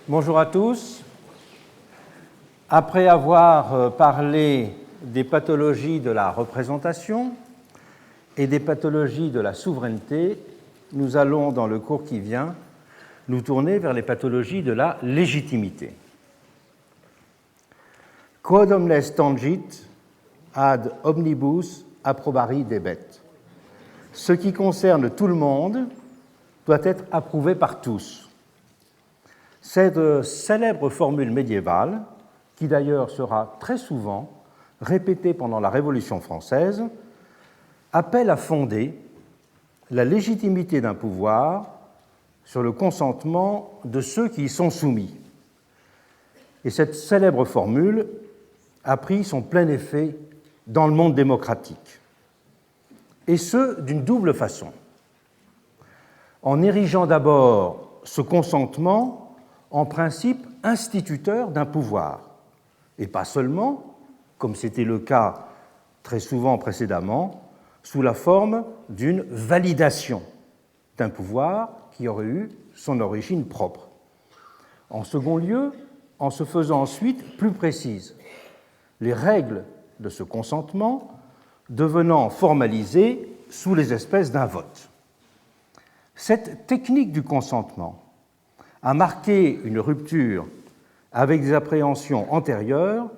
Bonjour à tous. Après avoir parlé des pathologies de la représentation et des pathologies de la souveraineté, nous allons, dans le cours qui vient, nous tourner vers les pathologies de la légitimité. Quod omnes tangit ad omnibus approbari debet. Ce qui concerne tout le monde doit être approuvé par tous. Cette célèbre formule médiévale, qui d'ailleurs sera très souvent répétée pendant la Révolution française, appelle à fonder la légitimité d'un pouvoir sur le consentement de ceux qui y sont soumis. Et cette célèbre formule a pris son plein effet dans le monde démocratique, et ce, d'une double façon. En érigeant d'abord ce consentement en principe instituteur d'un pouvoir, et pas seulement, comme c'était le cas très souvent précédemment, sous la forme d'une validation d'un pouvoir qui aurait eu son origine propre. En second lieu, en se faisant ensuite plus précises, les règles de ce consentement devenant formalisées sous les espèces d'un vote. Cette technique du consentement a marqué une rupture avec des appréhensions antérieures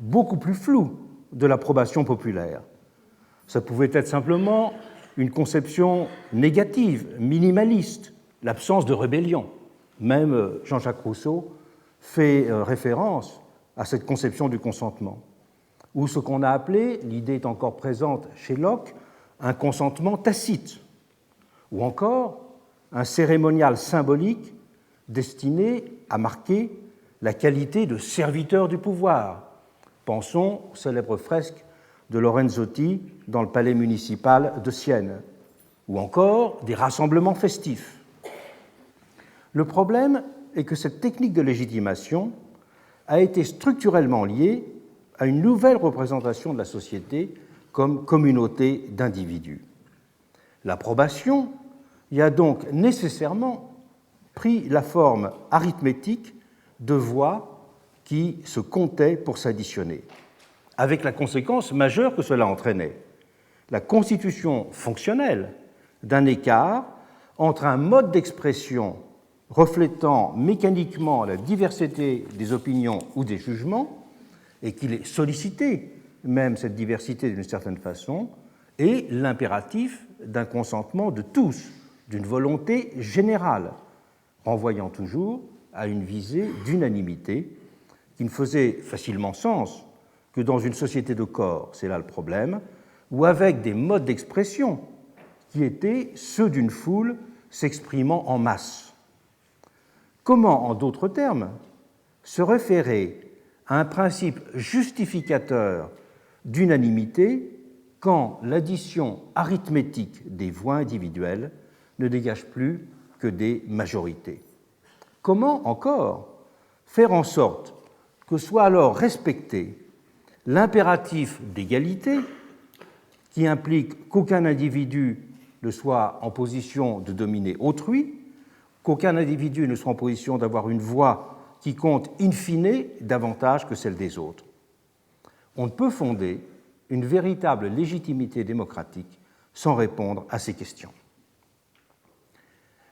beaucoup plus floues de l'approbation populaire. Ça pouvait être simplement une conception négative, minimaliste, l'absence de rébellion. Même Jean-Jacques Rousseau fait référence à cette conception du consentement. Ou ce qu'on a appelé, l'idée est encore présente chez Locke, un consentement tacite. Ou encore un cérémonial symbolique destiné à marquer la qualité de serviteur du pouvoir. Pensons aux célèbres fresques de Lorenzotti dans le palais municipal de Sienne, ou encore des rassemblements festifs. Le problème est que cette technique de légitimation a été structurellement liée à une nouvelle représentation de la société comme communauté d'individus. L'approbation y a donc nécessairement pris la forme arithmétique de voix qui se comptaient pour s'additionner, avec la conséquence majeure que cela entraînait, la constitution fonctionnelle d'un écart entre un mode d'expression reflétant mécaniquement la diversité des opinions ou des jugements, et qu'il est sollicité, même cette diversité d'une certaine façon, et l'impératif d'un consentement de tous, d'une volonté générale, renvoyant toujours à une visée d'unanimité qui ne faisait facilement sens que dans une société de corps, c'est là le problème, ou avec des modes d'expression qui étaient ceux d'une foule s'exprimant en masse. Comment, en d'autres termes, se référer à un principe justificateur d'unanimité quand l'addition arithmétique des voix individuelles ne dégage plus que des majorités? Comment encore faire en sorte que soit alors respecté l'impératif d'égalité qui implique qu'aucun individu ne soit en position de dominer autrui, qu'aucun individu ne soit en position d'avoir une voix qui compte in fine davantage que celle des autres? On ne peut fonder une véritable légitimité démocratique sans répondre à ces questions.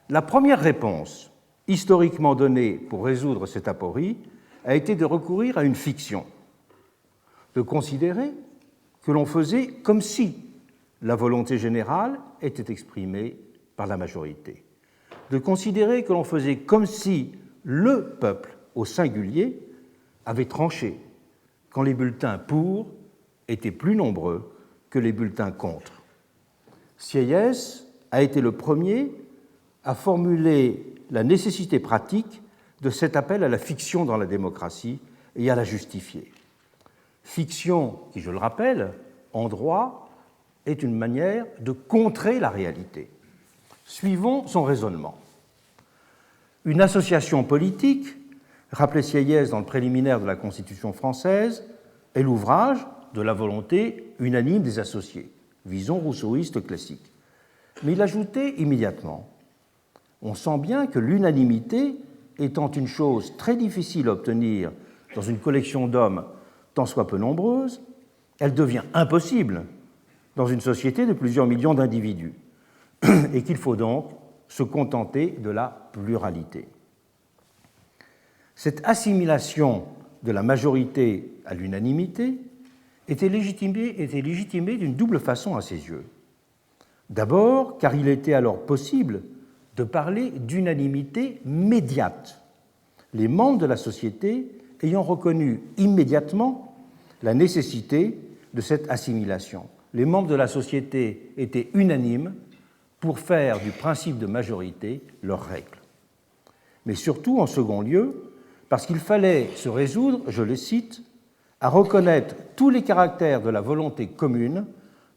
La première réponse historiquement donnée pour résoudre cette aporie a été de recourir à une fiction, de considérer que l'on faisait comme si la volonté générale était exprimée par la majorité, de considérer que l'on faisait comme si le peuple, au singulier, avait tranché quand les bulletins pour étaient plus nombreux que les bulletins contre. Sieyès a été le premier à formuler la nécessité pratique de cet appel à la fiction dans la démocratie et à la justifier. Fiction qui, je le rappelle, en droit, est une manière de contrer la réalité. Suivons son raisonnement. Une association politique, rappelait Sieyès dans le préliminaire de la Constitution française, est l'ouvrage de la volonté unanime des associés, vision rousseauiste classique. Mais il ajoutait immédiatement: on sent bien que l'unanimité étant une chose très difficile à obtenir dans une collection d'hommes tant soit peu nombreuse, elle devient impossible dans une société de plusieurs millions d'individus, et qu'il faut donc se contenter de la pluralité. Cette assimilation de la majorité à l'unanimité était légitimée d'une double façon à ses yeux. D'abord, car il était alors possible de parler d'unanimité médiate, les membres de la société ayant reconnu immédiatement la nécessité de cette assimilation. Les membres de la société étaient unanimes pour faire du principe de majorité leur règle. Mais surtout, en second lieu, parce qu'il fallait se résoudre, je le cite, à reconnaître tous les caractères de la volonté commune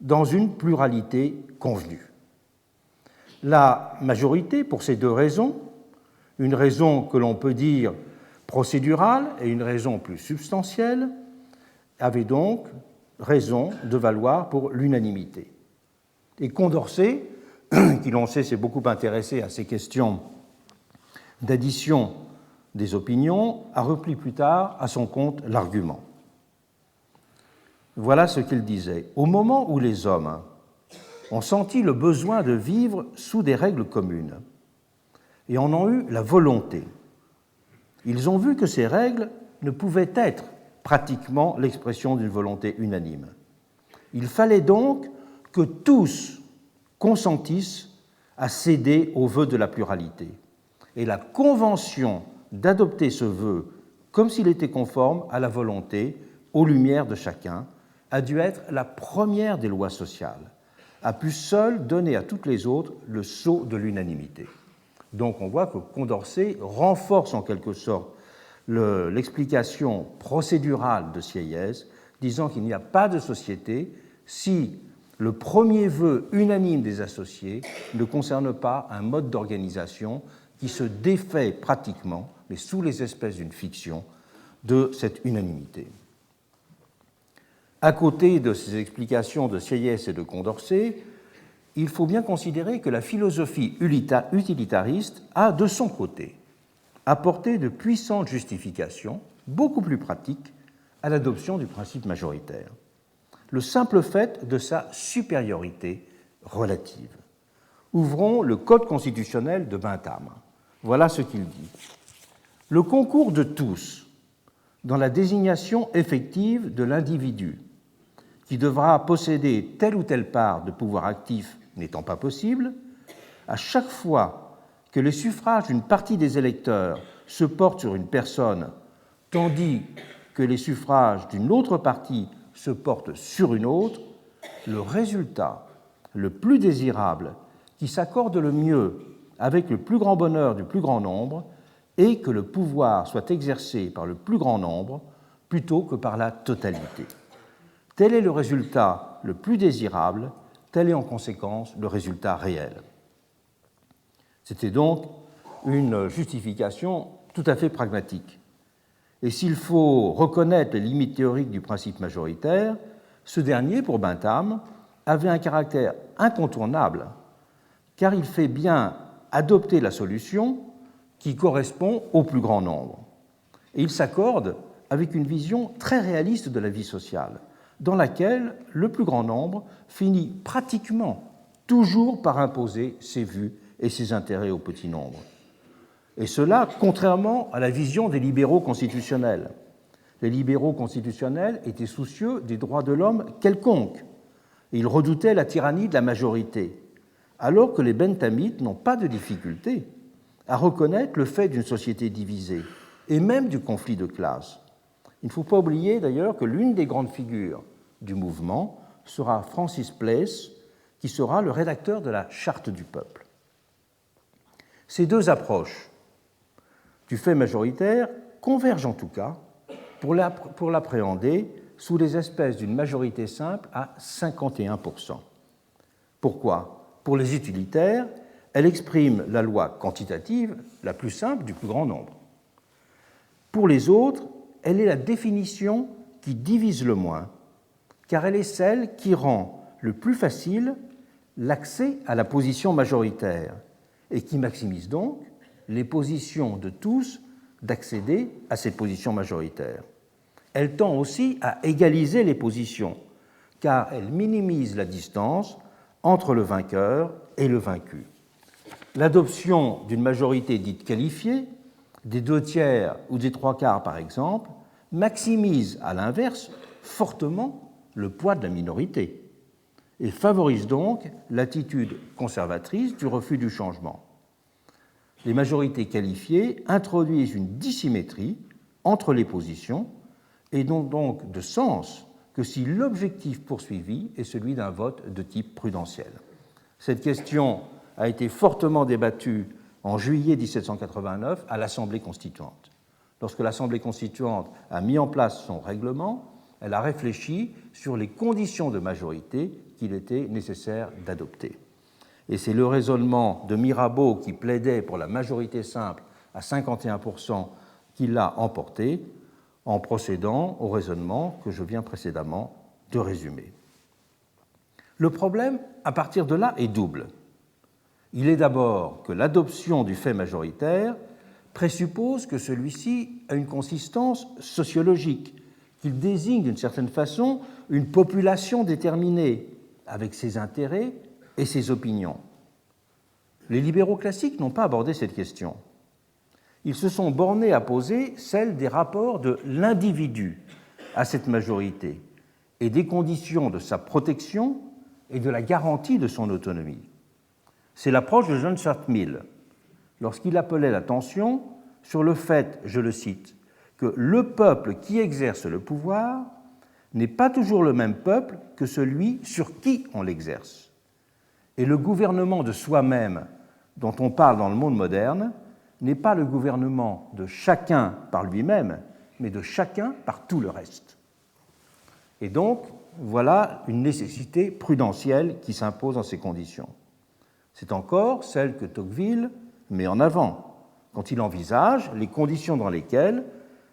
dans une pluralité convenue. La majorité, pour ces deux raisons, une raison que l'on peut dire procédurale et une raison plus substantielle, avait donc raison de valoir pour l'unanimité. Et Condorcet, qui l'on sait s'est beaucoup intéressé à ces questions d'addition des opinions, a repris plus tard à son compte l'argument. Voilà ce qu'il disait. Au moment où les hommes ont senti le besoin de vivre sous des règles communes et en ont eu la volonté, ils ont vu que ces règles ne pouvaient être pratiquement l'expression d'une volonté unanime. Il fallait donc que tous consentissent à céder au vœu de la pluralité. Et la convention d'adopter ce vœu comme s'il était conforme à la volonté, aux lumières de chacun, a dû être la première des lois sociales, a pu seule donner à toutes les autres le sceau de l'unanimité. Donc on voit que Condorcet renforce en quelque sorte l'explication procédurale de Sieyès, disant qu'il n'y a pas de société si le premier vœu unanime des associés ne concerne pas un mode d'organisation qui se défait pratiquement, mais sous les espèces d'une fiction, de cette unanimité. À côté de ces explications de Sieyès et de Condorcet, il faut bien considérer que la philosophie utilitariste a, de son côté, apporté de puissantes justifications, beaucoup plus pratiques, à l'adoption du principe majoritaire. Le simple fait de sa supériorité relative. Ouvrons le Code constitutionnel de Bentham. Voilà ce qu'il dit. Le concours de tous dans la désignation effective de l'individu qui devra posséder telle ou telle part de pouvoir actif n'étant pas possible, à chaque fois que les suffrages d'une partie des électeurs se portent sur une personne, tandis que les suffrages d'une autre partie se portent sur une autre, le résultat le plus désirable, qui s'accorde le mieux avec le plus grand bonheur du plus grand nombre, est que le pouvoir soit exercé par le plus grand nombre plutôt que par la totalité. Tel est le résultat le plus désirable, tel est en conséquence le résultat réel. C'était donc une justification tout à fait pragmatique. Et s'il faut reconnaître les limites théoriques du principe majoritaire, ce dernier, pour Bentham, avait un caractère incontournable, car il fait bien adopter la solution qui correspond au plus grand nombre. Et il s'accorde avec une vision très réaliste de la vie sociale, dans laquelle le plus grand nombre finit pratiquement toujours par imposer ses vues et ses intérêts au petit nombre. Et cela contrairement à la vision des libéraux constitutionnels. Les libéraux constitutionnels étaient soucieux des droits de l'homme quelconques. Ils redoutaient la tyrannie de la majorité, alors que les benthamites n'ont pas de difficulté à reconnaître le fait d'une société divisée et même du conflit de classe. Il ne faut pas oublier d'ailleurs que l'une des grandes figures du mouvement sera Francis Place, qui sera le rédacteur de la Charte du peuple. Ces deux approches du fait majoritaire convergent en tout cas pour l'appréhender sous les espèces d'une majorité simple à 51%. Pourquoi ? Pour les utilitaires, elle exprime la loi quantitative la plus simple du plus grand nombre. Pour les autres, elle est la définition qui divise le moins, car elle est celle qui rend le plus facile l'accès à la position majoritaire et qui maximise donc les positions de tous d'accéder à cette position majoritaire. Elle tend aussi à égaliser les positions, car elle minimise la distance entre le vainqueur et le vaincu. L'adoption d'une majorité dite qualifiée, des 2/3 ou des 3/4 par exemple, maximise à l'inverse fortement le poids de la minorité et favorise donc l'attitude conservatrice du refus du changement. Les majorités qualifiées introduisent une dissymétrie entre les positions et n'ont donc de sens que si l'objectif poursuivi est celui d'un vote de type prudentiel. Cette question a été fortement débattue en juillet 1789 à l'Assemblée constituante. Lorsque l'Assemblée constituante a mis en place son règlement, elle a réfléchi sur les conditions de majorité qu'il était nécessaire d'adopter. Et c'est le raisonnement de Mirabeau qui plaidait pour la majorité simple à 51% qui l'a emporté en procédant au raisonnement que je viens précédemment de résumer. Le problème, à partir de là, est double. Il est d'abord que l'adoption du fait majoritaire présuppose que celui-ci a une consistance sociologique, qu'il désigne d'une certaine façon une population déterminée, avec ses intérêts et ses opinions. Les libéraux classiques n'ont pas abordé cette question. Ils se sont bornés à poser celle des rapports de l'individu à cette majorité et des conditions de sa protection et de la garantie de son autonomie. C'est l'approche de John Stuart Mill, lorsqu'il appelait l'attention sur le fait, je le cite, que le peuple qui exerce le pouvoir n'est pas toujours le même peuple que celui sur qui on l'exerce. Et le gouvernement de soi-même dont on parle dans le monde moderne n'est pas le gouvernement de chacun par lui-même, mais de chacun par tout le reste. Et donc, voilà une nécessité prudentielle qui s'impose dans ces conditions. C'est encore celle que Tocqueville met en avant quand il envisage les conditions dans lesquelles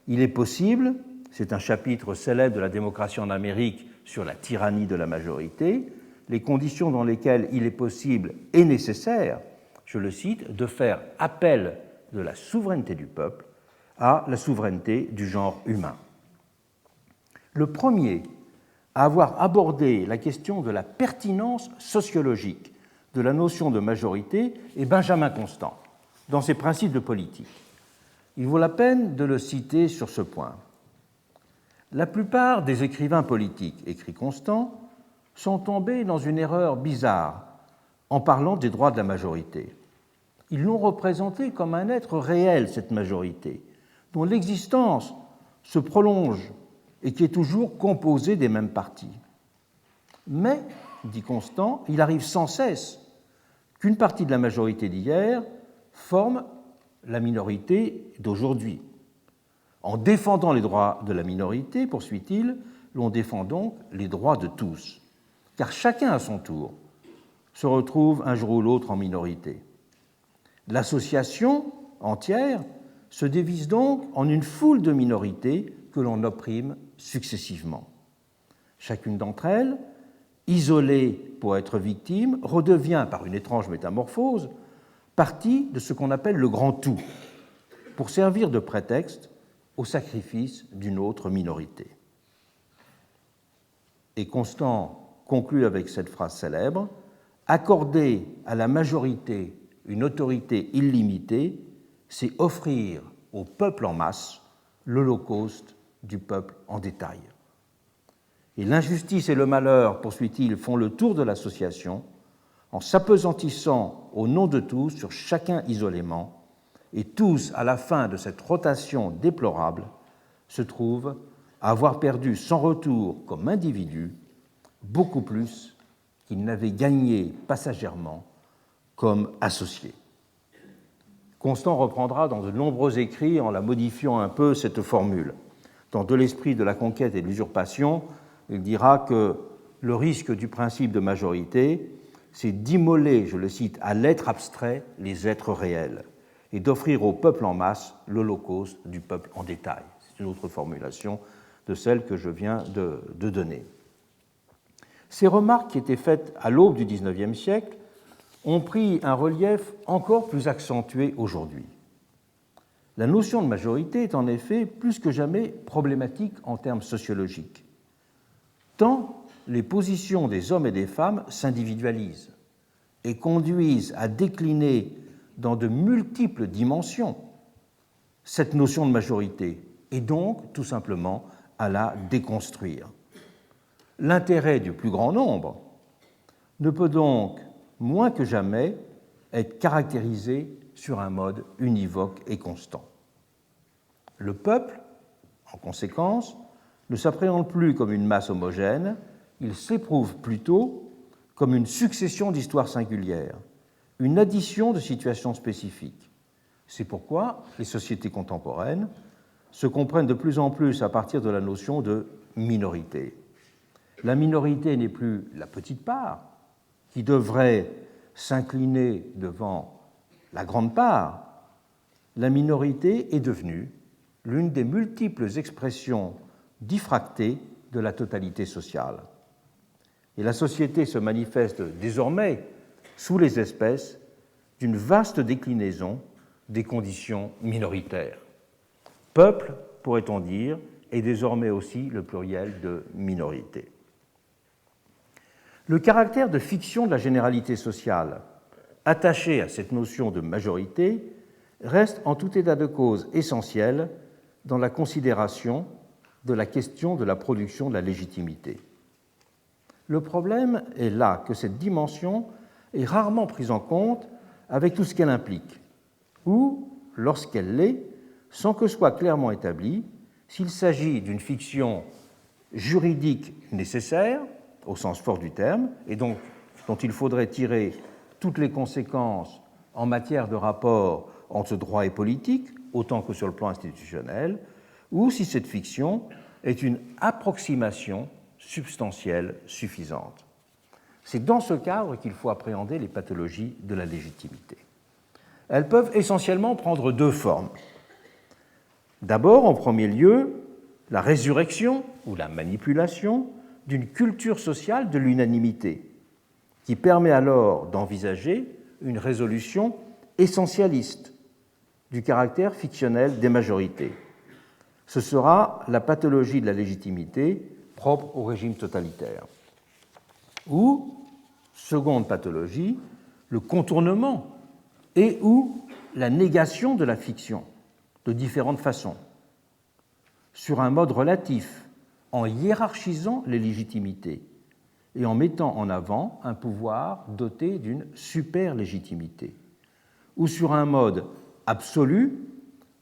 il est possible, c'est un chapitre célèbre de la démocratie en Amérique sur la tyrannie de la majorité, les conditions dans lesquelles il est possible et nécessaire, je le cite, de faire appel de la souveraineté du peuple à la souveraineté du genre humain. Le premier à avoir abordé la question de la pertinence sociologique de la notion de majorité est Benjamin Constant, dans ses principes de politique. Il vaut la peine de le citer sur ce point. La plupart des écrivains politiques, écrit Constant, sont tombés dans une erreur bizarre en parlant des droits de la majorité. Ils l'ont représentée comme un être réel, cette majorité, dont l'existence se prolonge et qui est toujours composée des mêmes partis. Mais, dit Constant, il arrive sans cesse qu'une partie de la majorité d'hier forme la minorité d'aujourd'hui. En défendant les droits de la minorité, poursuit-il, l'on défend donc les droits de tous, car chacun à son tour se retrouve un jour ou l'autre en minorité. L'association entière se divise donc en une foule de minorités que l'on opprime successivement. Chacune d'entre elles, isolée pour être victime, redevient, par une étrange métamorphose, partie de ce qu'on appelle le grand tout, pour servir de prétexte au sacrifice d'une autre minorité. Et Constant conclut avec cette phrase célèbre: « Accorder à la majorité une autorité illimitée, c'est offrir au peuple en masse l'holocauste du peuple en détail. Et l'injustice et le malheur, poursuit-il, font le tour de l'association en s'apesantissant au nom de tous sur chacun isolément, et tous, à la fin de cette rotation déplorable, se trouvent à avoir perdu sans retour comme individus beaucoup plus qu'ils n'avaient gagné passagèrement comme associés. » Constant reprendra dans de nombreux écrits, en la modifiant un peu, cette formule. Dans De l'esprit de la conquête et de l'usurpation, il dira que le risque du principe de majorité, c'est d'immoler, je le cite, à l'être abstrait les êtres réels et d'offrir au peuple en masse l'holocauste du peuple en détail. C'est une autre formulation de celle que je viens de donner. Ces remarques qui étaient faites à l'aube du XIXe siècle ont pris un relief encore plus accentué aujourd'hui. La notion de majorité est en effet plus que jamais problématique en termes sociologiques, tant les positions des hommes et des femmes s'individualisent et conduisent à décliner dans de multiples dimensions cette notion de majorité, et donc tout simplement à la déconstruire. L'intérêt du plus grand nombre ne peut donc moins que jamais être caractérisé sur un mode univoque et constant. Le peuple, en conséquence, ne s'appréhende plus comme une masse homogène, il s'éprouve plutôt comme une succession d'histoires singulières, une addition de situations spécifiques. C'est pourquoi les sociétés contemporaines se comprennent de plus en plus à partir de la notion de minorité. La minorité n'est plus la petite part qui devrait s'incliner devant la grande part. La minorité est devenue l'une des multiples expressions diffractées de la totalité sociale. Et la société se manifeste désormais sous les espèces d'une vaste déclinaison des conditions minoritaires. Peuple, pourrait-on dire, est désormais aussi le pluriel de minorité. Le caractère de fiction de la généralité sociale, attaché à cette notion de majorité, reste en tout état de cause essentiel dans la considération de la question de la production de la légitimité. Le problème est là que cette dimension est rarement prise en compte avec tout ce qu'elle implique, ou, lorsqu'elle l'est, sans que soit clairement établi s'il s'agit d'une fiction juridique nécessaire, au sens fort du terme, et donc dont il faudrait tirer toutes les conséquences en matière de rapport entre droit et politique, autant que sur le plan institutionnel, ou si cette fiction est une approximation substantielle suffisante. C'est dans ce cadre qu'il faut appréhender les pathologies de la légitimité. Elles peuvent essentiellement prendre deux formes. D'abord, en premier lieu, la résurrection ou la manipulation d'une culture sociale de l'unanimité, qui permet alors d'envisager une résolution essentialiste du caractère fictionnel des majorités. Ce sera la pathologie de la légitimité propre au régime totalitaire. Ou, seconde pathologie, le contournement et ou la négation de la fiction, de différentes façons, sur un mode relatif, en hiérarchisant les légitimités et en mettant en avant un pouvoir doté d'une super-légitimité, ou sur un mode absolu,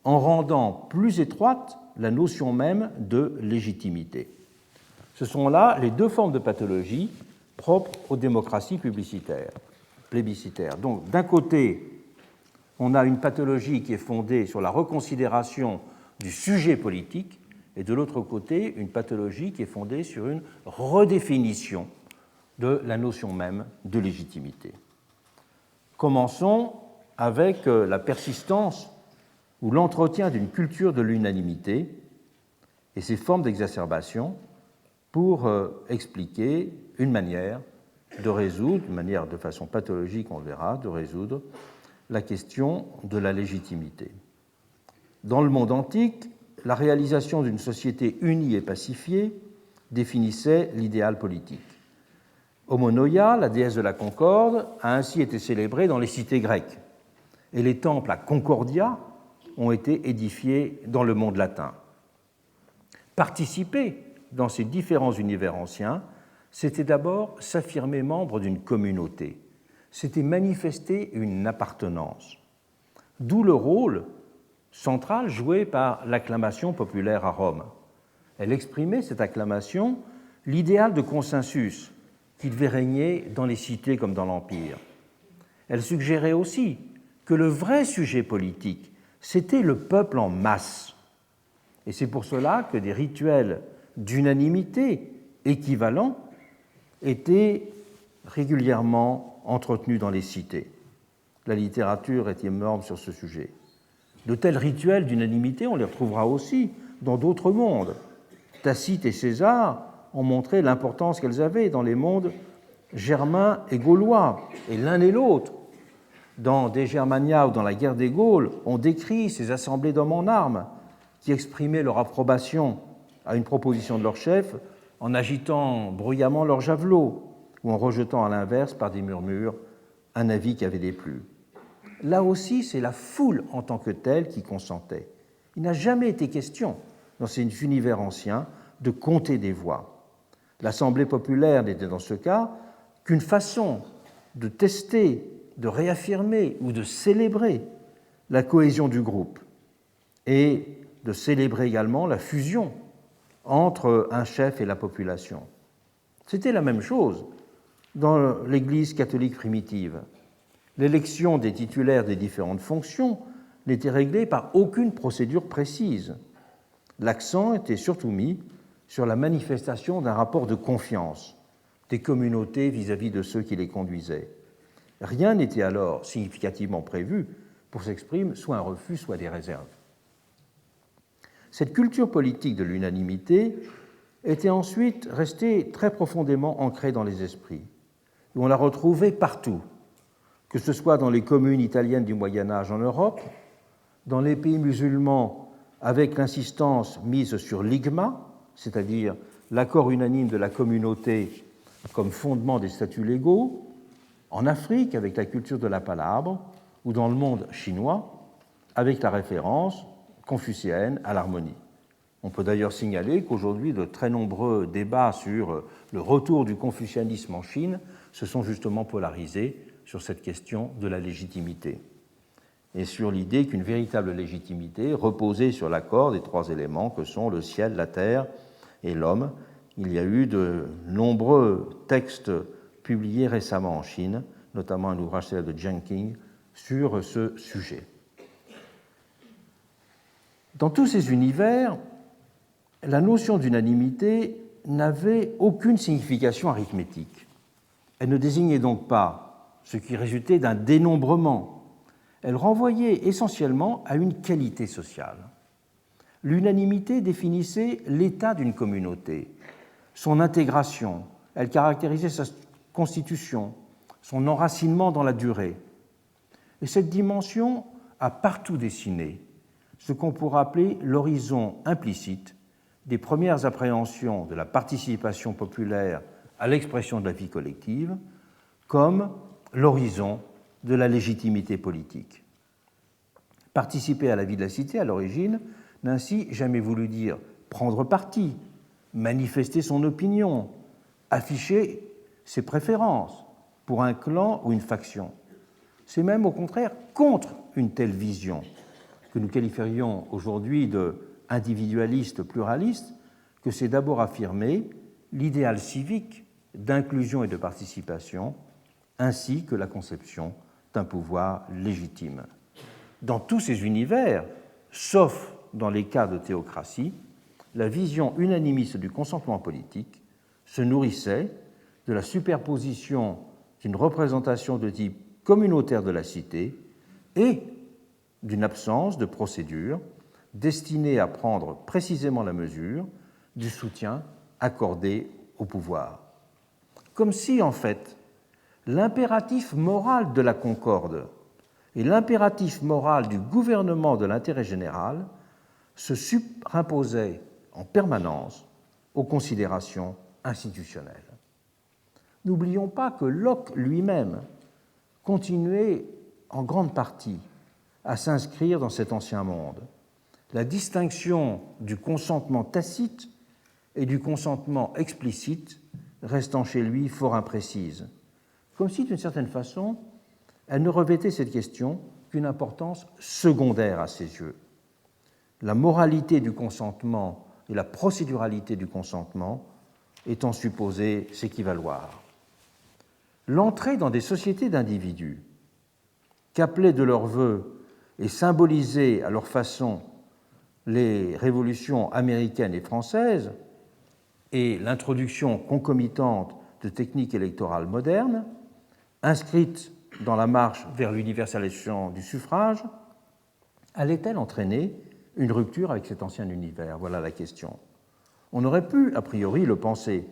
en rendant plus étroite la notion même de légitimité. Ce sont là les deux formes de pathologie propres aux démocraties plébiscitaires. Donc, d'un côté, on a une pathologie qui est fondée sur la reconsidération du sujet politique, et de l'autre côté, une pathologie qui est fondée sur une redéfinition de la notion même de légitimité. Commençons avec la persistance ou l'entretien d'une culture de l'unanimité et ses formes d'exacerbation pour expliquer une manière de résoudre, une manière de façon pathologique, on le verra, de résoudre la question de la légitimité. Dans le monde antique, la réalisation d'une société unie et pacifiée définissait l'idéal politique. Homonoia, la déesse de la concorde, a ainsi été célébrée dans les cités grecques, et les temples à Concordia ont été édifiés dans le monde latin. Participer dans ces différents univers anciens, c'était d'abord s'affirmer membre d'une communauté, c'était manifester une appartenance, d'où le rôle centrale jouée par l'acclamation populaire à Rome. Elle exprimait, cette acclamation, l'idéal de consensus qui devait régner dans les cités comme dans l'Empire. Elle suggérait aussi que le vrai sujet politique, c'était le peuple en masse. Et c'est pour cela que des rituels d'unanimité équivalents étaient régulièrement entretenus dans les cités. La littérature est énorme sur ce sujet. De tels rituels d'unanimité, on les retrouvera aussi dans d'autres mondes. Tacite et César ont montré l'importance qu'elles avaient dans les mondes germains et gaulois, et l'un et l'autre dans De Germania ou dans la guerre des Gaules, on décrit ces assemblées d'hommes en armes qui exprimaient leur approbation à une proposition de leur chef en agitant bruyamment leur javelot ou en rejetant à l'inverse par des murmures un avis qui avait déplu. Là aussi, c'est la foule en tant que telle qui consentait. Il n'a jamais été question, dans ces univers anciens, de compter des voix. L'Assemblée populaire n'était dans ce cas qu'une façon de tester, de réaffirmer ou de célébrer la cohésion du groupe et de célébrer également la fusion entre un chef et la population. C'était la même chose dans l'Église catholique primitive. L'élection des titulaires des différentes fonctions n'était réglée par aucune procédure précise. L'accent était surtout mis sur la manifestation d'un rapport de confiance des communautés vis-à-vis de ceux qui les conduisaient. Rien n'était alors significativement prévu pour s'exprimer soit un refus, soit des réserves. Cette culture politique de l'unanimité était ensuite restée très profondément ancrée dans les esprits. On la retrouvait partout, que ce soit dans les communes italiennes du Moyen Âge en Europe, dans les pays musulmans avec l'insistance mise sur l'ijma, c'est-à-dire l'accord unanime de la communauté comme fondement des statuts légaux, en Afrique avec la culture de la palabre, ou dans le monde chinois avec la référence confucéenne à l'harmonie. On peut d'ailleurs signaler qu'aujourd'hui, de très nombreux débats sur le retour du confucianisme en Chine se sont justement polarisés sur cette question de la légitimité et sur l'idée qu'une véritable légitimité reposait sur l'accord des trois éléments que sont le ciel, la terre et l'homme. Il y a eu de nombreux textes publiés récemment en Chine, notamment un ouvrage célèbre de Jiang Qing sur ce sujet. Dans tous ces univers, la notion d'unanimité n'avait aucune signification arithmétique. Elle ne désignait donc pas ce qui résultait d'un dénombrement. Elle renvoyait essentiellement à une qualité sociale. L'unanimité définissait l'état d'une communauté, son intégration, elle caractérisait sa constitution, son enracinement dans la durée. Et cette dimension a partout dessiné ce qu'on pourrait appeler l'horizon implicite des premières appréhensions de la participation populaire à l'expression de la vie collective, comme l'horizon de la légitimité politique. Participer à la vie de la cité, à l'origine, n'a ainsi jamais voulu dire prendre parti, manifester son opinion, afficher ses préférences pour un clan ou une faction. C'est même au contraire contre une telle vision, que nous qualifierions aujourd'hui de individualiste pluraliste, que c'est d'abord affirmer l'idéal civique d'inclusion et de participation, ainsi que la conception d'un pouvoir légitime. Dans tous ces univers, sauf dans les cas de théocratie, la vision unanimiste du consentement politique se nourrissait de la superposition d'une représentation de type communautaire de la cité et d'une absence de procédure destinée à prendre précisément la mesure du soutien accordé au pouvoir. Comme si, en fait, l'impératif moral de la concorde et l'impératif moral du gouvernement de l'intérêt général se superimposaient en permanence aux considérations institutionnelles. N'oublions pas que Locke lui-même continuait en grande partie à s'inscrire dans cet ancien monde. La distinction du consentement tacite et du consentement explicite restant chez lui fort imprécise, comme si, d'une certaine façon, elle ne revêtait cette question qu'une importance secondaire à ses yeux. La moralité du consentement et la procéduralité du consentement étant supposées s'équivaloir. L'entrée dans des sociétés d'individus qu'appelaient de leurs vœux et symbolisaient à leur façon les révolutions américaines et françaises et l'introduction concomitante de techniques électorales modernes, inscrites dans la marche vers l'universalisation du suffrage, allait-elle entraîner une rupture avec cet ancien univers? Voilà la question. On aurait pu, a priori, le penser.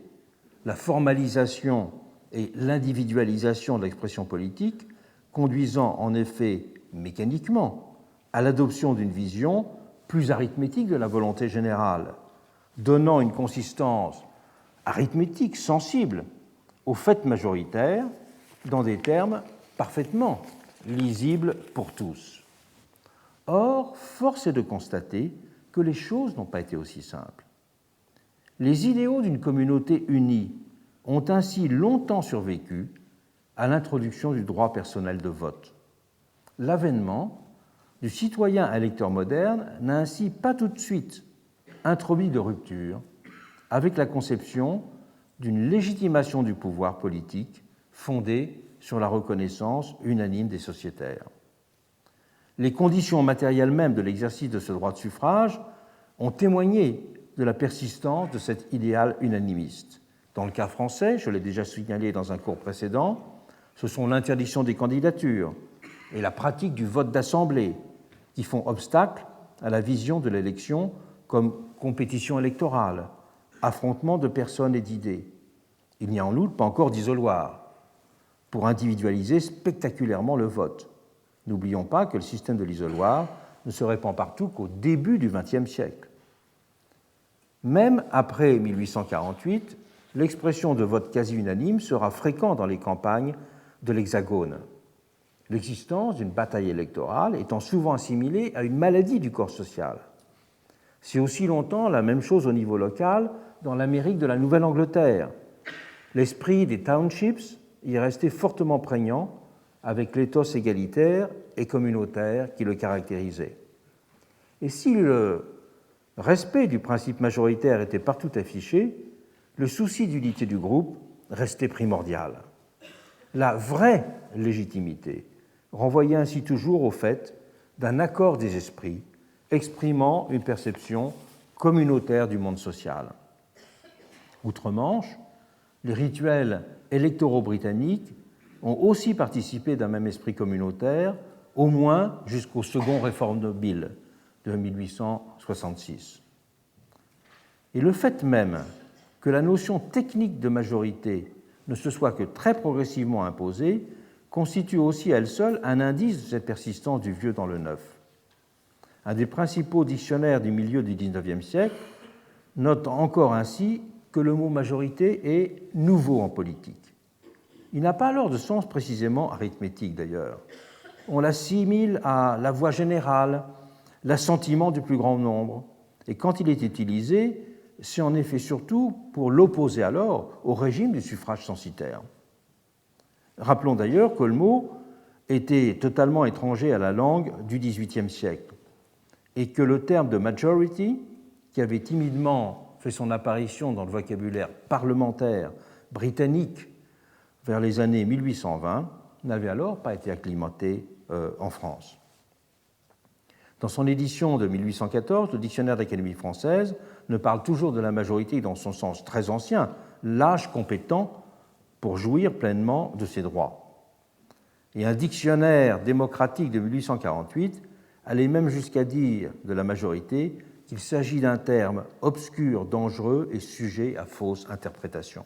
La formalisation et l'individualisation de l'expression politique conduisant en effet mécaniquement à l'adoption d'une vision plus arithmétique de la volonté générale, donnant une consistance arithmétique sensible au fait majoritaire dans des termes parfaitement lisibles pour tous. Or, force est de constater que les choses n'ont pas été aussi simples. Les idéaux d'une communauté unie ont ainsi longtemps survécu à l'introduction du droit personnel de vote. L'avènement du citoyen électeur moderne n'a ainsi pas tout de suite introduit de rupture avec la conception d'une légitimation du pouvoir politique fondée sur la reconnaissance unanime des sociétaires. Les conditions matérielles mêmes de l'exercice de ce droit de suffrage ont témoigné de la persistance de cet idéal unanimiste. Dans le cas français, je l'ai déjà signalé dans un cours précédent, ce sont l'interdiction des candidatures et la pratique du vote d'assemblée qui font obstacle à la vision de l'élection comme compétition électorale, affrontement de personnes et d'idées. Il n'y a en outre pas encore d'isoloir pour individualiser spectaculairement le vote. N'oublions pas que le système de l'isoloir ne se répand partout qu'au début du XXe siècle. Même après 1848, l'expression de vote quasi unanime sera fréquente dans les campagnes de l'Hexagone, l'existence d'une bataille électorale étant souvent assimilée à une maladie du corps social. C'est aussi longtemps la même chose au niveau local dans l'Amérique de la Nouvelle-Angleterre. L'esprit des townships y est resté fortement prégnant avec l'éthos égalitaire et communautaire qui le caractérisait. Et si le respect du principe majoritaire était partout affiché, le souci d'unité du groupe restait primordial. La vraie légitimité renvoyait ainsi toujours au fait d'un accord des esprits exprimant une perception communautaire du monde social. Outre-Manche, les rituels électoraux britanniques ont aussi participé d'un même esprit communautaire, au moins jusqu'au second Reform Bill de 1866. Et le fait même que la notion technique de majorité ne se soit que très progressivement imposée constitue aussi à elle seule un indice de cette persistance du vieux dans le neuf. Un des principaux dictionnaires du milieu du XIXe siècle note encore ainsi que le mot majorité est nouveau en politique. Il n'a pas alors de sens précisément arithmétique d'ailleurs. On l'assimile à la voix générale, l'assentiment du plus grand nombre, et quand il est utilisé, c'est en effet surtout pour l'opposer alors au régime du suffrage censitaire. Rappelons d'ailleurs que le mot était totalement étranger à la langue du XVIIIe siècle et que le terme de majority, qui avait timidement fait son apparition dans le vocabulaire parlementaire britannique vers les années 1820, n'avait alors pas été acclimaté en France. Dans son édition de 1814, le dictionnaire d'Académie française ne parle toujours de la majorité dans son sens très ancien, l'âge compétent pour jouir pleinement de ses droits. Et un dictionnaire démocratique de 1848 allait même jusqu'à dire de la majorité qu'il s'agit d'un terme obscur, dangereux et sujet à fausse interprétation.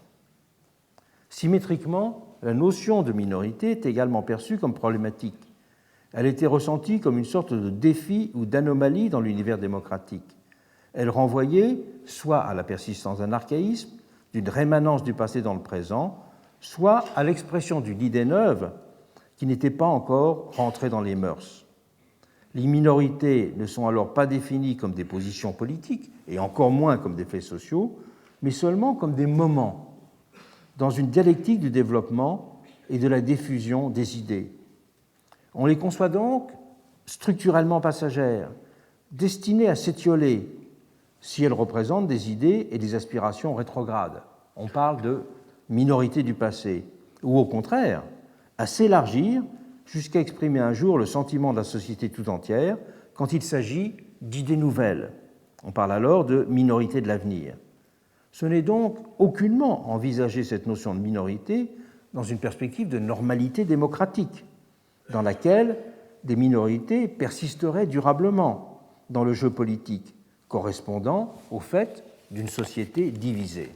Symétriquement, la notion de minorité est également perçue comme problématique. Elle était ressentie comme une sorte de défi ou d'anomalie dans l'univers démocratique. Elle renvoyait soit à la persistance d'un archaïsme, d'une rémanence du passé dans le présent, soit à l'expression d'une idée neuve qui n'était pas encore rentrée dans les mœurs. Les minorités ne sont alors pas définies comme des positions politiques, et encore moins comme des faits sociaux, mais seulement comme des moments, dans une dialectique du développement et de la diffusion des idées. On les conçoit donc structurellement passagères, destinées à s'étioler si elles représentent des idées et des aspirations rétrogrades. On parle de minorité du passé, ou au contraire, à s'élargir jusqu'à exprimer un jour le sentiment de la société tout entière quand il s'agit d'idées nouvelles. On parle alors de minorité de l'avenir. Ce n'est donc aucunement envisager cette notion de minorité dans une perspective de normalité démocratique, dans laquelle des minorités persisteraient durablement dans le jeu politique, correspondant au fait d'une société divisée.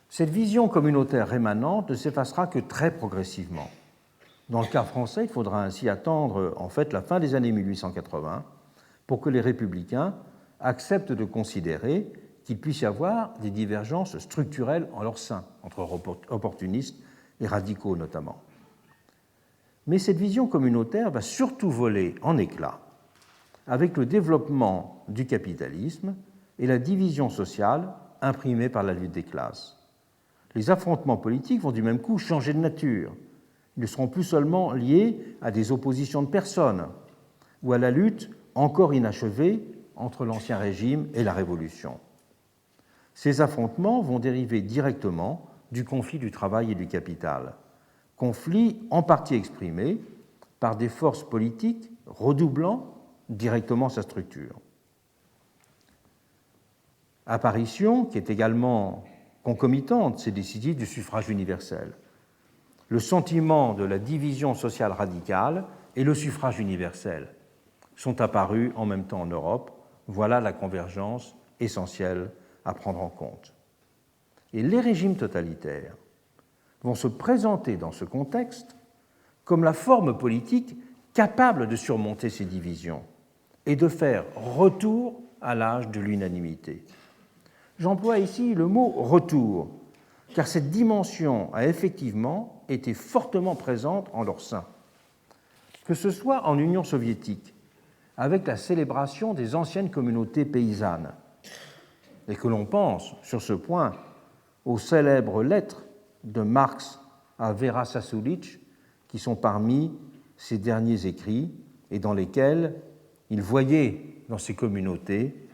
Cette vision communautaire rémanente ne s'effacera que très progressivement. Dans le cas français, il faudra ainsi attendre en fait la fin des années 1880 pour que les républicains acceptent de considérer qu'il puisse y avoir des divergences structurelles en leur sein, entre opportunistes et radicaux notamment. Mais cette vision communautaire va surtout voler en éclats avec le développement du capitalisme et la division sociale imprimée par la lutte des classes. Les affrontements politiques vont du même coup changer de nature. Ils ne seront plus seulement liés à des oppositions de personnes ou à la lutte encore inachevée entre l'Ancien Régime et la Révolution. Ces affrontements vont dériver directement du conflit du travail et du capital, conflit en partie exprimé par des forces politiques redoublant directement sa structure. Apparition, qui est également concomitante, c'est décisif, du suffrage universel. Le sentiment de la division sociale radicale et le suffrage universel sont apparus en même temps en Europe. Voilà la convergence essentielle à prendre en compte. Et les régimes totalitaires vont se présenter dans ce contexte comme la forme politique capable de surmonter ces divisions et de faire retour à l'âge de l'unanimité. J'emploie ici le mot « retour », car cette dimension a effectivement été fortement présente en leur sein. Que ce soit en Union soviétique, avec la célébration des anciennes communautés paysannes, et que l'on pense, sur ce point, aux célèbres lettres de Marx à Vera Sasulic, qui sont parmi ses derniers écrits, et dans lesquels il voyait dans ces communautés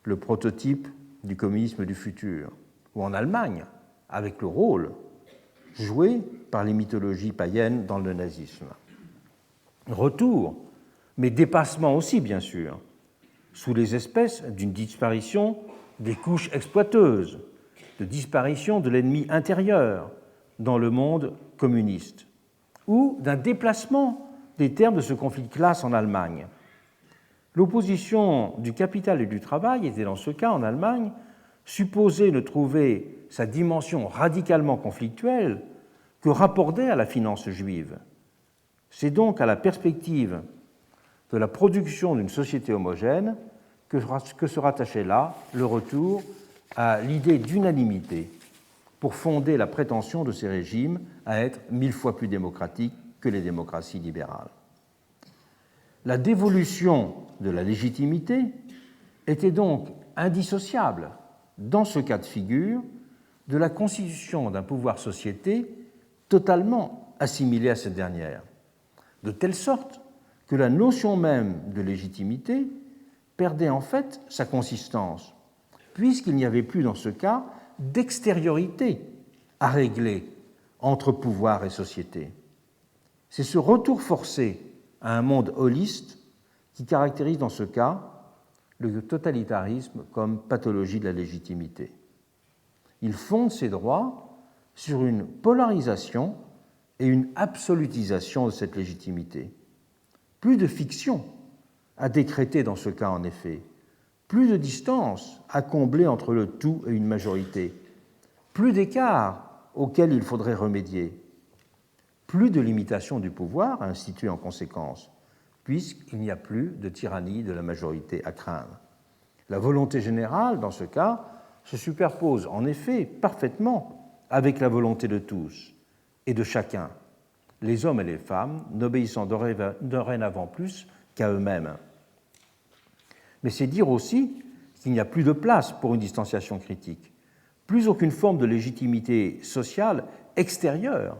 le prototype du communisme du futur, ou en Allemagne, avec le rôle joué par les mythologies païennes dans le nazisme. Retour, mais dépassement aussi, bien sûr, sous les espèces d'une disparition des couches exploiteuses, de disparition de l'ennemi intérieur dans le monde communiste, ou d'un déplacement des termes de ce conflit de classe en Allemagne. L'opposition du capital et du travail était dans ce cas, en Allemagne, supposée ne trouver sa dimension radicalement conflictuelle que raccordée à la finance juive. C'est donc à la perspective de la production d'une société homogène que se rattachait là le retour à l'idée d'unanimité pour fonder la prétention de ces régimes à être 1000 fois plus démocratiques que les démocraties libérales. La dévolution de la légitimité était donc indissociable, dans ce cas de figure, de la constitution d'un pouvoir-société totalement assimilé à cette dernière, de telle sorte que la notion même de légitimité perdait en fait sa consistance, puisqu'il n'y avait plus dans ce cas d'extériorité à régler entre pouvoir et société. C'est ce retour forcé à un monde holiste qui caractérise dans ce cas le totalitarisme comme pathologie de la légitimité. Il fonde ses droits sur une polarisation et une absolutisation de cette légitimité. Plus de fiction à décréter dans ce cas, en effet, plus de distance à combler entre le tout et une majorité, plus d'écart auquel il faudrait remédier, plus de limitation du pouvoir à instituer en conséquence, puisqu'il n'y a plus de tyrannie de la majorité à craindre. La volonté générale, dans ce cas, se superpose en effet parfaitement avec la volonté de tous et de chacun, les hommes et les femmes n'obéissant dorénavant plus qu'à eux-mêmes. Mais c'est dire aussi qu'il n'y a plus de place pour une distanciation critique, plus aucune forme de légitimité sociale extérieure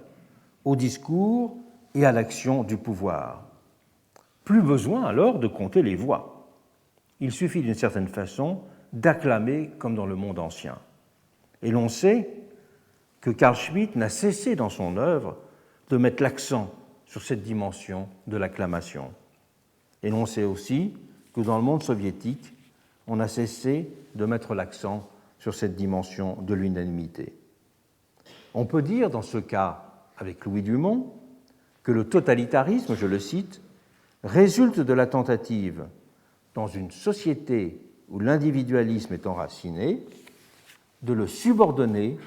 au discours et à l'action du pouvoir. Plus besoin alors de compter les voix. Il suffit d'une certaine façon d'acclamer comme dans le monde ancien. Et l'on sait que Carl Schmitt n'a cessé dans son œuvre de mettre l'accent sur cette dimension de l'acclamation. Et l'on sait aussi que dans le monde soviétique, on a cessé de mettre l'accent sur cette dimension de l'unanimité. On peut dire dans ce cas, avec Louis Dumont, que le totalitarisme, je le cite, résulte de la tentative, dans une société où l'individualisme est enraciné, de le subordonner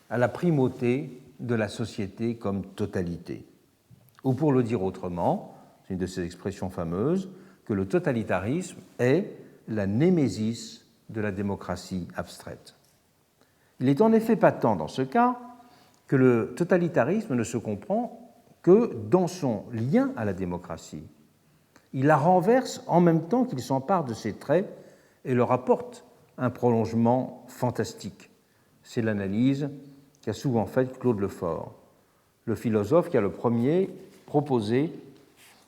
à la primauté de la société comme totalité. Ou pour le dire autrement, c'est une de ces expressions fameuses, que le totalitarisme est la némésis de la démocratie abstraite. Il est en effet patent dans ce cas que le totalitarisme ne se comprend que dans son lien à la démocratie. Il la renverse en même temps qu'il s'empare de ses traits et leur apporte un prolongement fantastique. C'est l'analyse qu'a souvent faite Claude Lefort, le philosophe qui a le premier proposé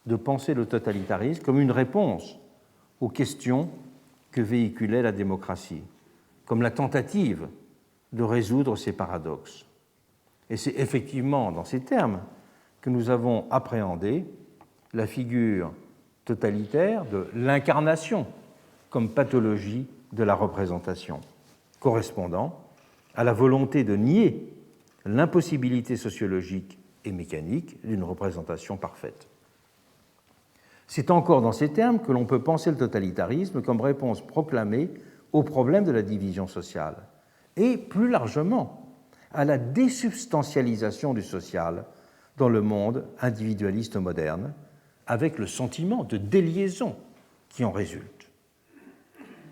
de penser le totalitarisme comme une réponse aux questions que véhiculait la démocratie, comme la tentative de résoudre ces paradoxes. Et c'est effectivement dans ces termes que nous avons appréhendé la figure totalitaire de l'incarnation comme pathologie de la représentation, correspondant à la volonté de nier l'impossibilité sociologique et mécanique d'une représentation parfaite. C'est encore dans ces termes que l'on peut penser le totalitarisme comme réponse proclamée au problème de la division sociale et, plus largement, à la désubstantialisation du social dans le monde individualiste moderne, avec le sentiment de déliaison qui en résulte.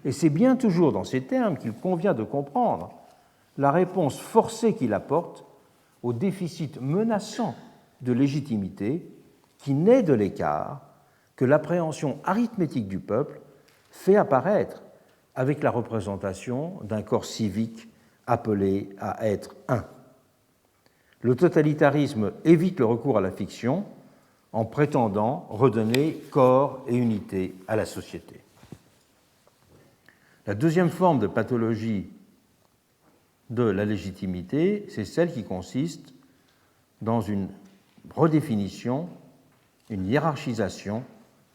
Et c'est bien toujours dans ces termes qu'il convient de comprendre la réponse forcée qu'il apporte au déficit menaçant de légitimité qui naît de l'écart que l'appréhension arithmétique du peuple fait apparaître avec la représentation d'un corps civique appelé à être un. Le totalitarisme évite le recours à la fiction en prétendant redonner corps et unité à la société. La deuxième forme de pathologie de la légitimité, c'est celle qui consiste dans une redéfinition, une hiérarchisation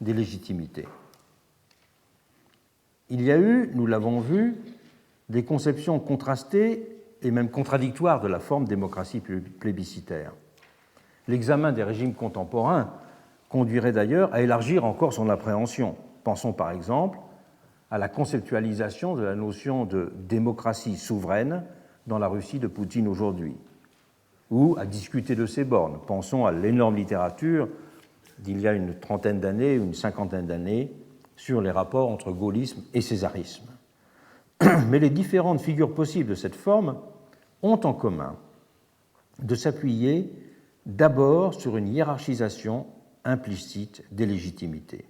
des légitimités. Il y a eu, nous l'avons vu, des conceptions contrastées et même contradictoires de la forme démocratie plébiscitaire. L'examen des régimes contemporains conduirait d'ailleurs à élargir encore son appréhension. Pensons par exemple à la conceptualisation de la notion de démocratie souveraine dans la Russie de Poutine aujourd'hui, ou à discuter de ses bornes. Pensons à l'énorme littérature d'il y a une trentaine d'années, une cinquantaine d'années, sur les rapports entre gaullisme et césarisme. Mais les différentes figures possibles de cette forme ont en commun de s'appuyer d'abord sur une hiérarchisation implicite des légitimités.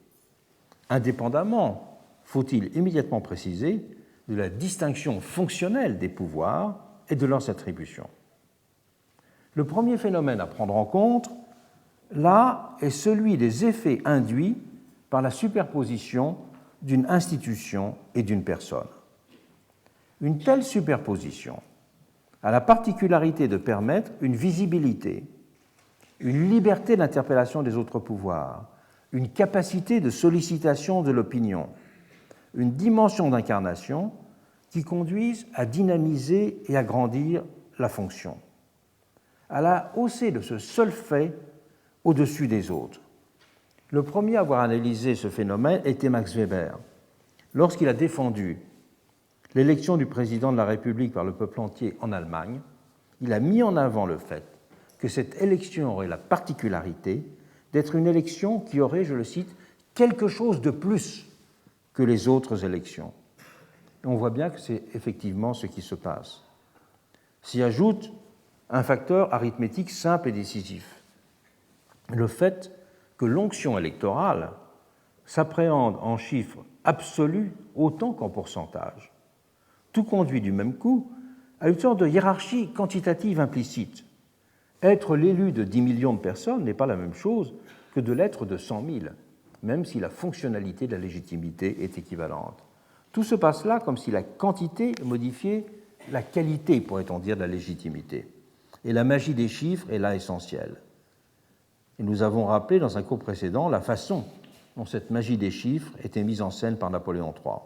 Indépendamment, faut-il immédiatement préciser, de la distinction fonctionnelle des pouvoirs et de leurs attributions. Le premier phénomène à prendre en compte, là, est celui des effets induits par la superposition d'une institution et d'une personne. Une telle superposition a la particularité de permettre une visibilité, une liberté d'interpellation des autres pouvoirs, une capacité de sollicitation de l'opinion, une dimension d'incarnation qui conduisent à dynamiser et à grandir la fonction, à la hausser de ce seul fait au-dessus des autres. Le premier à avoir analysé ce phénomène était Max Weber, lorsqu'il a défendu l'élection du président de la République par le peuple entier en Allemagne. Il a mis en avant le fait que cette élection aurait la particularité d'être une élection qui aurait, je le cite, quelque chose de plus que les autres élections. Et on voit bien que c'est effectivement ce qui se passe. S'y ajoute un facteur arithmétique simple et décisif, le fait que l'onction électorale s'appréhende en chiffres absolus autant qu'en pourcentage. Tout conduit du même coup à une sorte de hiérarchie quantitative implicite. Être l'élu de 10 millions de personnes n'est pas la même chose que de l'être de 100 000, même si la fonctionnalité de la légitimité est équivalente. Tout se passe là comme si la quantité modifiait la qualité, pourrait-on dire, de la légitimité. Et la magie des chiffres est là essentielle. Et nous avons rappelé dans un cours précédent la façon dont cette magie des chiffres était mise en scène par Napoléon III.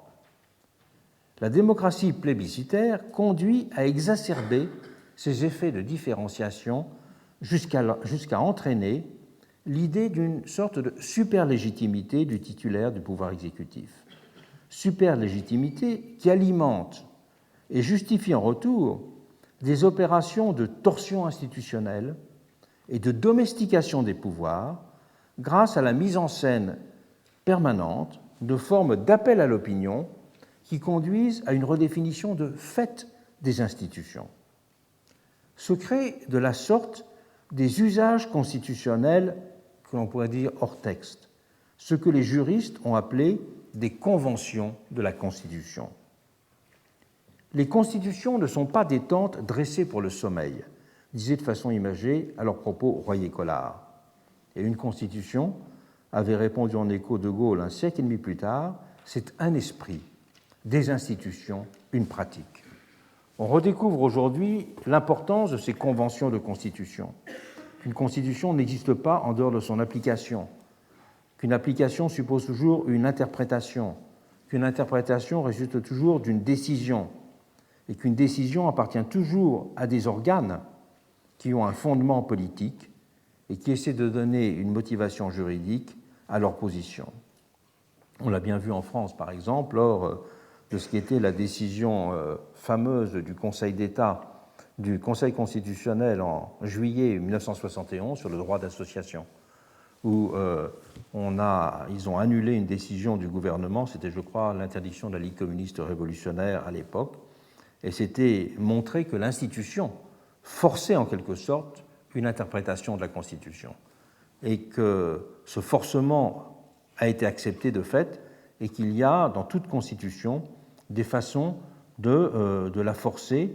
La démocratie plébiscitaire conduit à exacerber ces effets de différenciation jusqu'à entraîner l'idée d'une sorte de superlégitimité du titulaire du pouvoir exécutif. Superlégitimité qui alimente et justifie en retour des opérations de torsion institutionnelle et de domestication des pouvoirs grâce à la mise en scène permanente de formes d'appel à l'opinion qui conduisent à une redéfinition de fait des institutions. Se créent de la sorte des usages constitutionnels que l'on pourrait dire hors texte, ce que les juristes ont appelé des conventions de la Constitution. Les constitutions ne sont pas des tentes dressées pour le sommeil, disait de façon imagée à leur propos Royer-Collard. Et une constitution, avait répondu en écho de Gaulle un siècle et demi plus tard, c'est un esprit, des institutions, une pratique. On redécouvre aujourd'hui l'importance de ces conventions de constitution. Qu'une constitution n'existe pas en dehors de son application, qu'une application suppose toujours une interprétation, qu'une interprétation résulte toujours d'une décision, et qu'une décision appartient toujours à des organes qui ont un fondement politique et qui essaient de donner une motivation juridique à leur position. On l'a bien vu en France, par exemple, lors de ce qui était la décision fameuse du Conseil d'État, du Conseil constitutionnel en juillet 1971 sur le droit d'association, où ils ont annulé une décision du gouvernement, c'était, je crois, l'interdiction de la Ligue communiste révolutionnaire à l'époque, et c'était montrer que l'institution forçait en quelque sorte une interprétation de la Constitution, et que ce forcement a été accepté de fait, et qu'il y a dans toute Constitution des façons de la forcer,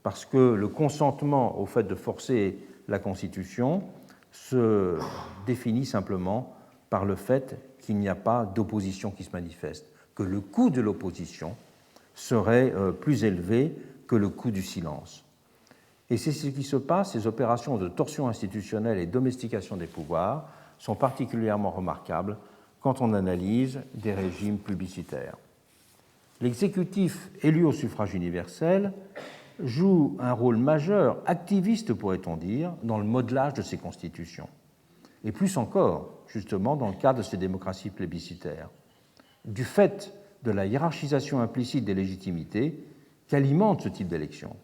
parce que le consentement au fait de forcer la Constitution se définit simplement par le fait qu'il n'y a pas d'opposition qui se manifeste, que le coût de l'opposition serait plus élevé que le coût du silence. Et c'est ce qui se passe, ces opérations de torsion institutionnelle et domestication des pouvoirs sont particulièrement remarquables quand on analyse des régimes plébiscitaires. L'exécutif élu au suffrage universel joue un rôle majeur, activiste pourrait-on dire, dans le modelage de ces constitutions. Et plus encore, justement, dans le cadre de ces démocraties plébiscitaires. Du fait de la hiérarchisation implicite des légitimités qu'alimente ce type d'élection.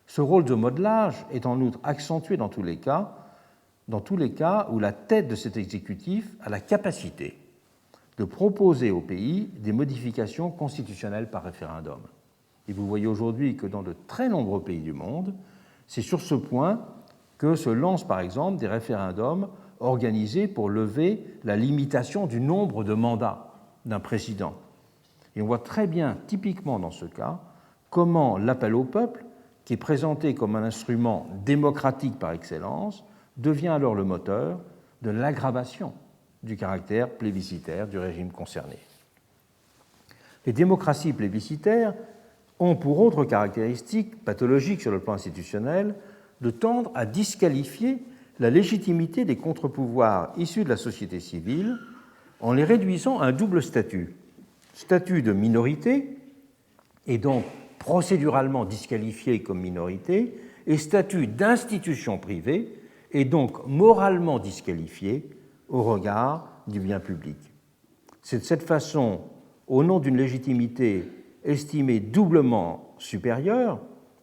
Ce rôle de modelage est en outre accentué dans tous les cas où la tête de cet exécutif a la capacité de proposer au pays des modifications constitutionnelles par référendum. Et vous voyez aujourd'hui que dans de très nombreux pays du monde, c'est sur ce point que se lancent par exemple des référendums organisés pour lever la limitation du nombre de mandats d'un président. Et on voit très bien, typiquement dans ce cas, comment l'appel au peuple, qui est présenté comme un instrument démocratique par excellence, devient alors le moteur de l'aggravation du caractère plébiscitaire du régime concerné. Les démocraties plébiscitaires ont pour autre caractéristique pathologique sur le plan institutionnel de tendre à disqualifier la légitimité des contre-pouvoirs issus de la société civile en les réduisant à un double statut. Statut de minorité, et donc procéduralement disqualifié comme minorité, et statut d'institution privée, et donc moralement disqualifié au regard du bien public. C'est de cette façon, au nom d'une légitimité estimée doublement supérieure,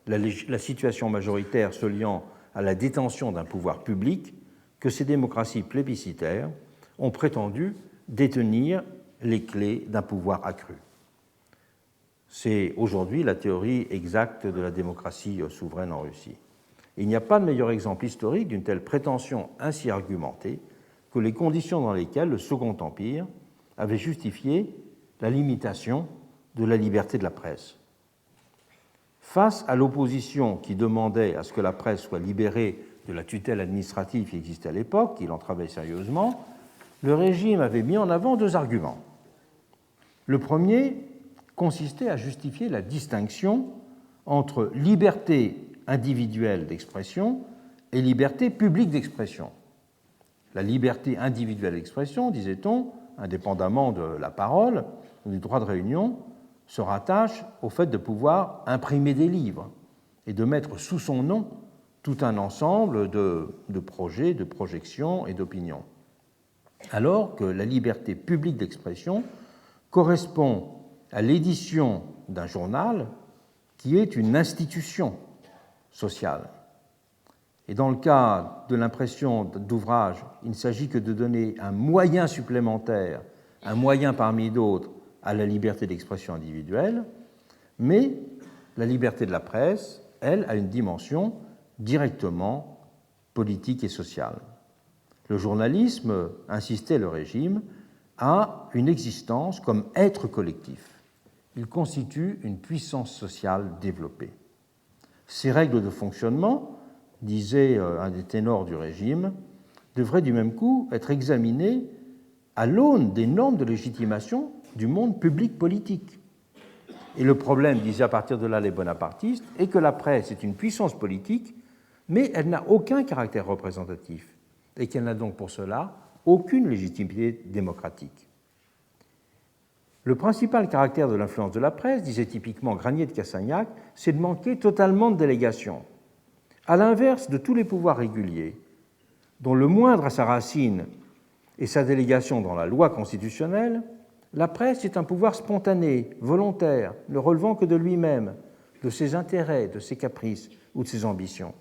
la situation majoritaire se liant à la détention d'un pouvoir public, que ces démocraties plébiscitaires ont prétendu détenir les clés d'un pouvoir accru. C'est aujourd'hui la théorie exacte de la démocratie souveraine en Russie. Il n'y a pas de meilleur exemple historique d'une telle prétention ainsi argumentée que les conditions dans lesquelles le Second Empire avait justifié la limitation de la liberté de la presse. Face à l'opposition qui demandait à ce que la presse soit libérée de la tutelle administrative qui existait à l'époque, qui l'entravait sérieusement, le régime avait mis en avant deux arguments. Le premier consistait à justifier la distinction entre liberté individuelle d'expression et liberté publique d'expression. La liberté individuelle d'expression, disait-on, indépendamment de la parole ou du droit de réunion, se rattache au fait de pouvoir imprimer des livres et de mettre sous son nom tout un ensemble de projets, de projections et d'opinions. Alors que la liberté publique d'expression correspond à l'édition d'un journal qui est une institution sociale. Et dans le cas de l'impression d'ouvrage, il ne s'agit que de donner un moyen supplémentaire, un moyen parmi d'autres, à la liberté d'expression individuelle, mais la liberté de la presse, elle, a une dimension directement politique et sociale. Le journalisme, insistait le régime, a une existence comme être collectif. Il constitue une puissance sociale développée. Ces règles de fonctionnement, disait un des ténors du régime, devraient du même coup être examinées à l'aune des normes de légitimation du monde public politique. Et le problème, disaient à partir de là les bonapartistes, est que la presse est une puissance politique, mais elle n'a aucun caractère représentatif, et qu'elle n'a donc pour cela aucune légitimité démocratique. Le principal caractère de l'influence de la presse, disait typiquement Granier de Cassagnac, c'est de manquer totalement de délégation. À l'inverse de tous les pouvoirs réguliers, dont le moindre a sa racine et sa délégation dans la loi constitutionnelle, la presse est un pouvoir spontané, volontaire, ne relevant que de lui-même, de ses intérêts, de ses caprices ou de ses ambitions.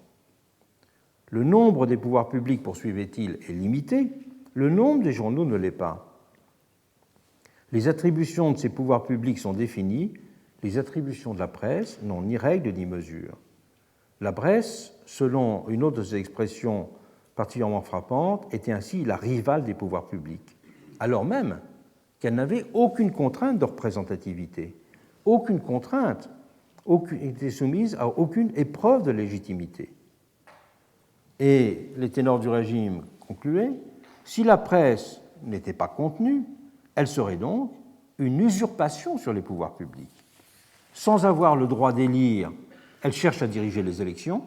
Le nombre des pouvoirs publics, poursuivait-il, est limité, le nombre des journaux ne l'est pas. Les attributions de ces pouvoirs publics sont définies, les attributions de la presse n'ont ni règle ni mesure. La presse, selon une autre de ses expressions particulièrement frappante, était ainsi la rivale des pouvoirs publics, alors même qu'elle n'avait aucune contrainte de représentativité, aucune contrainte, était soumise à aucune épreuve de légitimité. Et les ténors du régime concluaient, si la presse n'était pas contenue, elle serait donc une usurpation sur les pouvoirs publics. Sans avoir le droit d'élire, elle cherche à diriger les élections.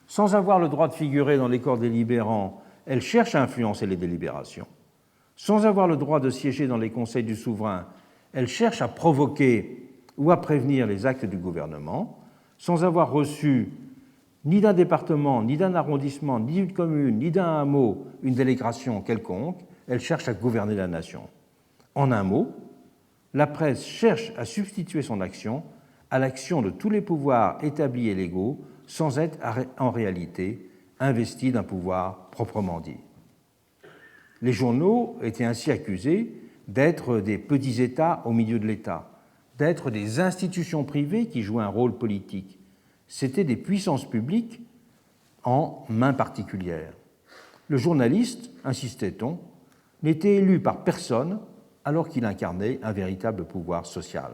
Sans avoir le droit de figurer dans les corps délibérants, elle cherche à influencer les délibérations. Sans avoir le droit de siéger dans les conseils du souverain, elle cherche à provoquer ou à prévenir les actes du gouvernement. Sans avoir reçu ni d'un département, ni d'un arrondissement, ni d'une commune, ni d'un hameau une délégation quelconque, elle cherche à gouverner la nation. En un mot, la presse cherche à substituer son action à l'action de tous les pouvoirs établis et légaux sans être en réalité investie d'un pouvoir proprement dit. Les journaux étaient ainsi accusés d'être des petits États au milieu de l'État, d'être des institutions privées qui jouaient un rôle politique. C'étaient des puissances publiques en main particulière. Le journaliste, insistait-on, n'était élu par personne alors qu'il incarnait un véritable pouvoir social.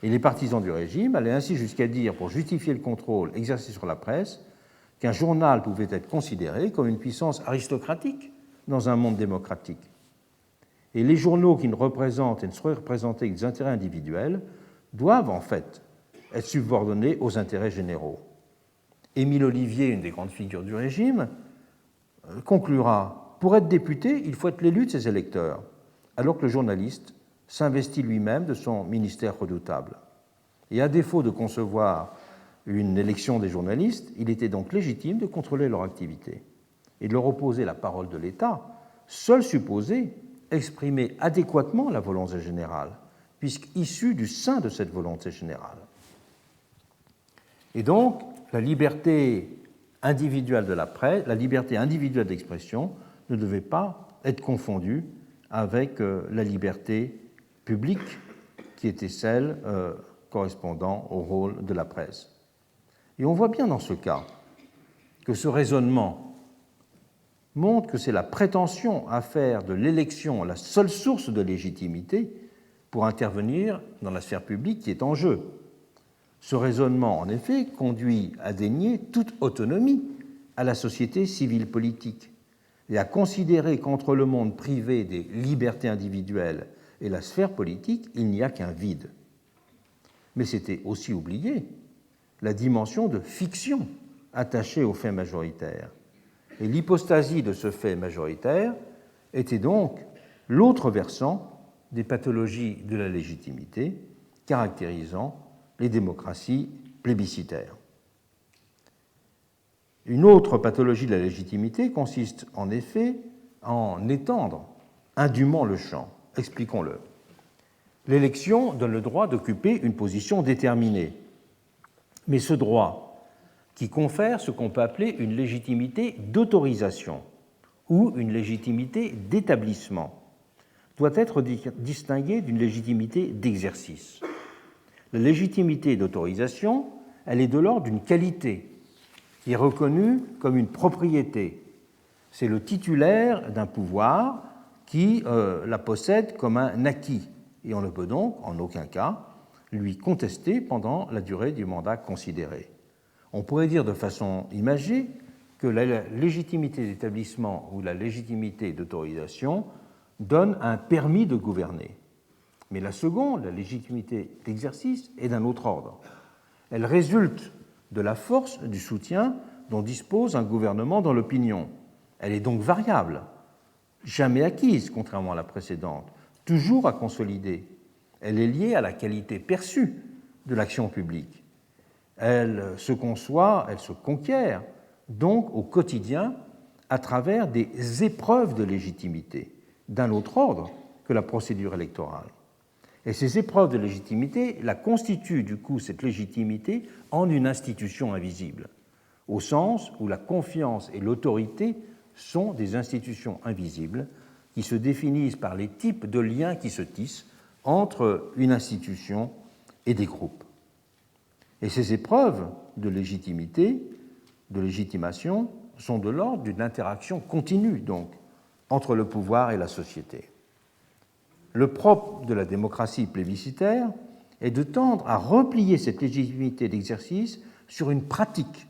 Et les partisans du régime allaient ainsi jusqu'à dire, pour justifier le contrôle exercé sur la presse, qu'un journal pouvait être considéré comme une puissance aristocratique dans un monde démocratique. Et les journaux qui ne représentent et ne seraient représentés que des intérêts individuels doivent en fait être subordonnés aux intérêts généraux. Émile Ollivier, une des grandes figures du régime, conclura « Pour être député, il faut être l'élu de ses électeurs », alors que le journaliste s'investit lui-même de son ministère redoutable. Et à défaut de concevoir une élection des journalistes, il était donc légitime de contrôler leur activité et de leur opposer la parole de l'État, seule supposée exprimer adéquatement la volonté générale, puisqu'issue du sein de cette volonté générale. Et donc, la liberté individuelle de la presse, la liberté individuelle d'expression ne devait pas être confondue avec la liberté publique qui était celle correspondant au rôle de la presse. Et on voit bien dans ce cas que ce raisonnement montre que c'est la prétention à faire de l'élection la seule source de légitimité pour intervenir dans la sphère publique qui est en jeu. Ce raisonnement, en effet, conduit à dénier toute autonomie à la société civile politique et à considérer qu'entre le monde privé des libertés individuelles et la sphère politique, il n'y a qu'un vide. Mais c'était aussi oublier la dimension de fiction attachée au fait majoritaire. Et l'hypostasie de ce fait majoritaire était donc l'autre versant des pathologies de la légitimité caractérisant les démocraties plébiscitaires. Une autre pathologie de la légitimité consiste en effet en étendre indûment le champ. Expliquons-le. L'élection donne le droit d'occuper une position déterminée. Mais ce droit qui confère ce qu'on peut appeler une légitimité d'autorisation ou une légitimité d'établissement, doit être distinguée d'une légitimité d'exercice. La légitimité d'autorisation, elle est de l'ordre d'une qualité qui est reconnue comme une propriété. C'est le titulaire d'un pouvoir qui la possède comme un acquis, et on ne peut donc en aucun cas lui contester pendant la durée du mandat considéré. On pourrait dire de façon imagée que la légitimité d'établissement ou la légitimité d'autorisation donne un permis de gouverner. Mais la seconde, la légitimité d'exercice, est d'un autre ordre. Elle résulte de la force du soutien dont dispose un gouvernement dans l'opinion. Elle est donc variable, jamais acquise, contrairement à la précédente, toujours à consolider. Elle est liée à la qualité perçue de l'action publique. Elle se conçoit, elle se conquiert, donc au quotidien, à travers des épreuves de légitimité, d'un autre ordre que la procédure électorale. Et ces épreuves de légitimité la constituent, du coup, cette légitimité, en une institution invisible, au sens où la confiance et l'autorité sont des institutions invisibles qui se définissent par les types de liens qui se tissent entre une institution et des groupes. Et ces épreuves de légitimité, de légitimation, sont de l'ordre d'une interaction continue, donc, entre le pouvoir et la société. Le propre de la démocratie plébiscitaire est de tendre à replier cette légitimité d'exercice sur une pratique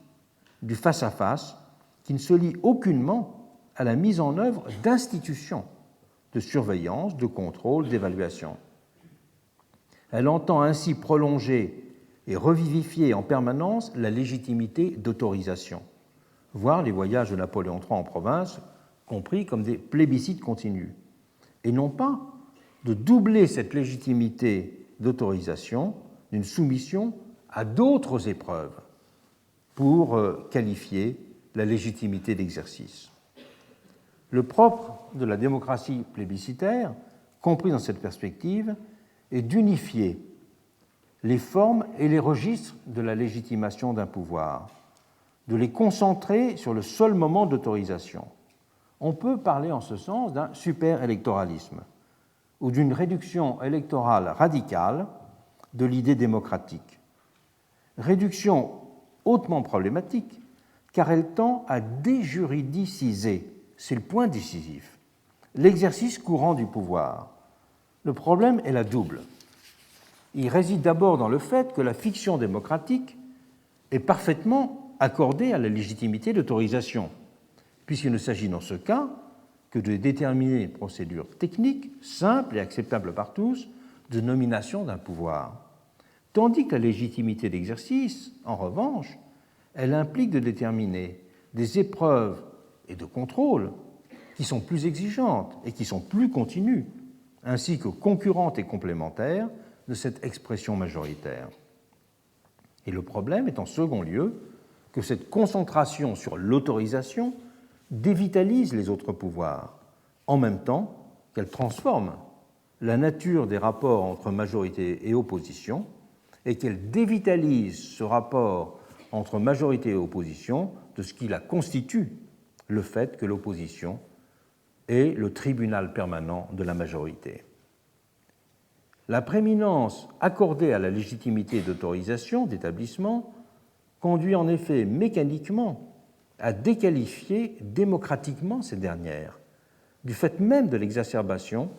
du face-à-face qui ne se lie aucunement à la mise en œuvre d'institutions de surveillance, de contrôle, d'évaluation. Elle entend ainsi prolonger et revivifier en permanence la légitimité d'autorisation, voire les voyages de Napoléon III en province compris comme des plébiscites continus, et non pas de doubler cette légitimité d'autorisation d'une soumission à d'autres épreuves pour qualifier la légitimité d'exercice. Le propre de la démocratie plébiscitaire, compris dans cette perspective, est d'unifier les formes et les registres de la légitimation d'un pouvoir, de les concentrer sur le seul moment d'autorisation. On peut parler en ce sens d'un super-électoralisme ou d'une réduction électorale radicale de l'idée démocratique. Réduction hautement problématique car elle tend à déjuridiciser, c'est le point décisif, l'exercice courant du pouvoir. Le problème est la double. Il réside d'abord dans le fait que la fiction démocratique est parfaitement accordée à la légitimité d'autorisation, puisqu'il ne s'agit dans ce cas que de déterminer une procédure technique, simple et acceptable par tous, de nomination d'un pouvoir. Tandis que la légitimité d'exercice, en revanche, elle implique de déterminer des épreuves et de contrôle qui sont plus exigeantes et qui sont plus continues, ainsi que concurrentes et complémentaires de cette expression majoritaire. Et le problème est en second lieu que cette concentration sur l'autorisation dévitalise les autres pouvoirs, en même temps qu'elle transforme la nature des rapports entre majorité et opposition et qu'elle dévitalise ce rapport entre majorité et opposition de ce qui la constitue, le fait que l'opposition est le tribunal permanent de la majorité. La prééminence accordée à la légitimité d'autorisation d'établissement conduit en effet mécaniquement à déqualifier démocratiquement ces dernières, du fait même de l'exacerbation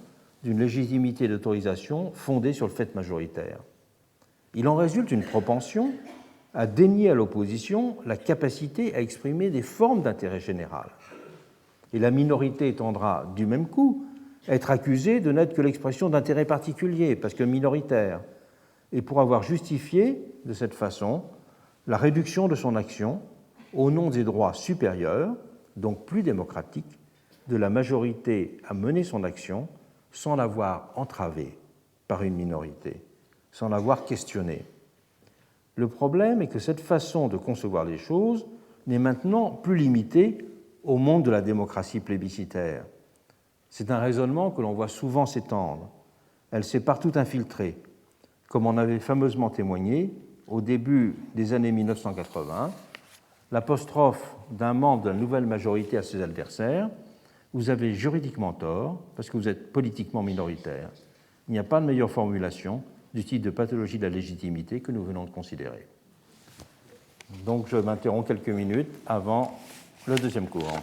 d'une légitimité d'autorisation fondée sur le fait majoritaire. Il en résulte une propension à dénier à l'opposition la capacité à exprimer des formes d'intérêt général. Et la minorité tendra du même coup à être accusée de n'être que l'expression d'intérêts particuliers, parce que minoritaire, et pour avoir justifié de cette façon la réduction de son action au nom des droits supérieurs, donc plus démocratiques, de la majorité à mener son action sans l'avoir entravée par une minorité, sans l'avoir questionnée. Le problème est que cette façon de concevoir les choses n'est maintenant plus limitée au monde de la démocratie plébiscitaire. C'est un raisonnement que l'on voit souvent s'étendre. Elle s'est partout infiltrée, comme on avait fameusement témoigné au début des années 1980, l'apostrophe d'un membre de la nouvelle majorité à ses adversaires, vous avez juridiquement tort parce que vous êtes politiquement minoritaire. Il n'y a pas de meilleure formulation du type de pathologie de la légitimité que nous venons de considérer. Donc je m'interromps quelques minutes avant le deuxième cours.